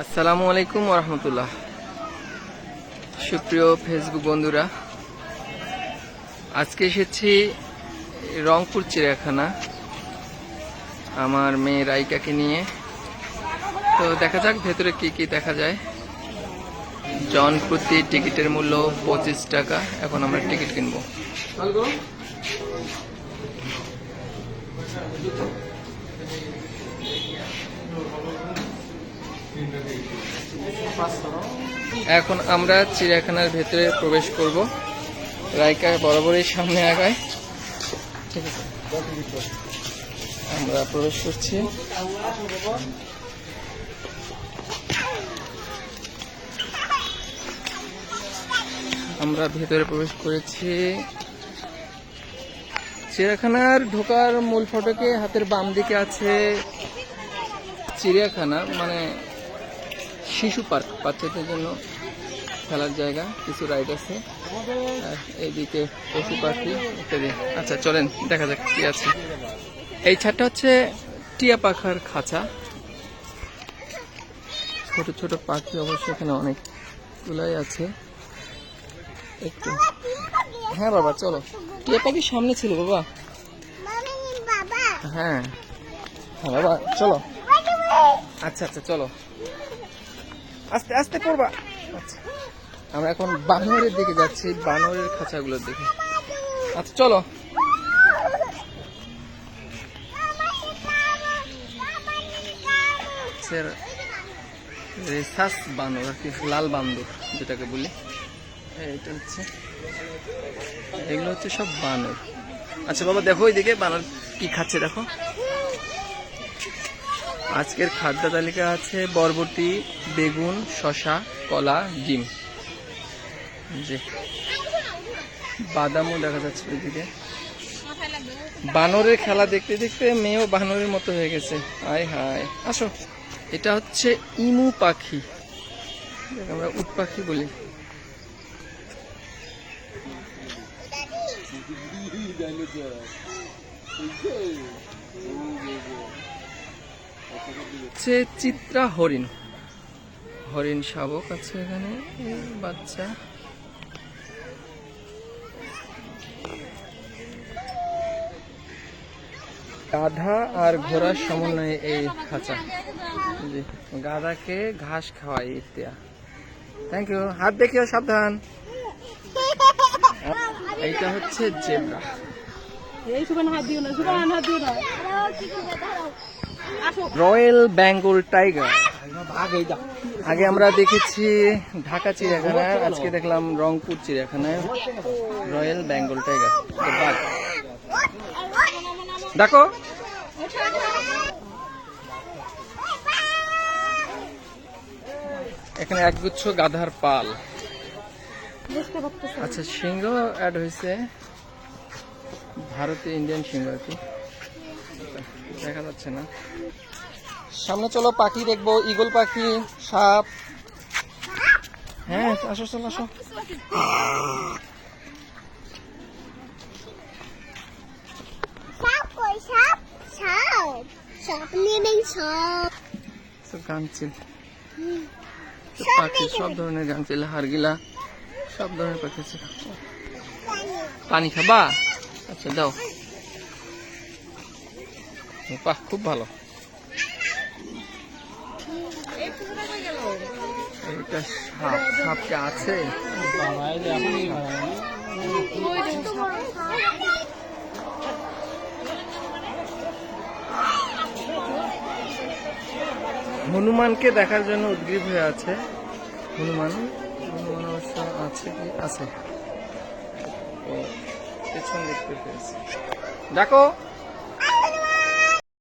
আসসালামু আলাইকুম ওয়া রাহমাতুল্লাহ। সুপ্রিয় ফেসবুক বন্ধুরা, আজকে এসেছি রংপুর চিড়িয়াখানা আমার মেয়ে রাইকাকে নিয়ে। তো দেখা যাক ভেতরে কি কি দেখা যায়। জন প্রতি টিকিটের মূল্য 25 টাকা। এখন আমরা টিকিট কিনবো। এখন আমরা চিড়িয়াখানার ভেতরে প্রবেশ করব। রাইকা বরাবরই সামনে আগায়। ঠিক আছে, আমরা প্রবেশ করছি। আমরা ভেতরে প্রবেশ করেছি। চিড়িয়াখানার ঢোকার মূল ফটকে হাতের বাম দিকে আছে চিড়িয়াখানা, মানে শিশু পার্ক, বাচ্চাদের জন্য খেলার জায়গা, কিছু রাইড আছে। আর এইদিকে পশু পাখি ইত্যাদি। আচ্ছা চলেন দেখা যাক কি আছে। এই ছাদটা হচ্ছে টিয়া পাখার খাঁচা। ছোট ছোট পাখি অবশ্য এখানে অনেকগুলাই আছে। একটু হ্যাঁ বাবা চলো। টিয়া পাখি সামনে ছিল বাবা। হ্যাঁ হ্যাঁ বাবা চলো। আচ্ছা আচ্ছা চলো, আস্তে আস্তে পড়বা। আচ্ছা আমরা এখন বানরের দিকে যাচ্ছি, বানরের খাঁচাগুলোর দিকে। আচ্ছা চলো। রেসাস বানর আর কি, লাল বান্দর যেটাকে বলি। এটা হচ্ছে, এগুলো হচ্ছে সব বানর। আচ্ছা বাবা দেখো ওইদিকে বানর কি খাচ্ছে দেখো। আজকের খাদ্য তালিকা আছে বরবটি, বেগুন, শসা, কলা, ডিম। জি, বাদামও দেখা যাচ্ছে ওইদিকে। বানরের খেলা দেখতে দেখতে মেয়েও বানরের মতো হয়ে গেছে। আয় হায়, আসো। এটা হচ্ছে ইমু পাখি, আমরা উট পাখি বলি। চিত্রা হরিণ, হরিণ শাবক আছে এখানে, বাচ্চা। গাধা আর ঘোড়ার সমন্বয়ে এই খাঁচা। জি, গাধাকে ঘাস খাওয়াই ইত্যাদি। Thank you. হাত দেখিও, সাবধান। এইটা হচ্ছে জেব্রা। Royal Bengal tiger. আগে আমরা দেখেছি ঢাকা চিড়িয়াখানায়, আজকে দেখলাম রংপুর চিড়িয়াখানায় রয়্যাল বেঙ্গল টাইগার। দেখো এখানে একগুচ্ছ গাধার পাল। আচ্ছা সিংহ অ্যাড হয়েছে, ভারতীয় ইন্ডিয়ান সিংহ আর কি, দেখা যাচ্ছে না। সামনে চলো, পাখি দেখবো, ঈগল পাখি, সাপ। হ্যাঁ আসো চলো আসো। গাংচিল পাখি, সব ধরনের গাংচিল, হারগিলা, সব ধরনের পাখি আছে। পানি খাবা? আচ্ছা দাও। বাহ খুব ভালো। এটা সাপ, সাপটা আছে। হনুমানকে দেখার জন্য উদ্গ্রীব হয়ে আছে। হনুমান, হনুমান অবশ্য আছে কি আছে, পেছন দেখতে পেয়েছি। দেখো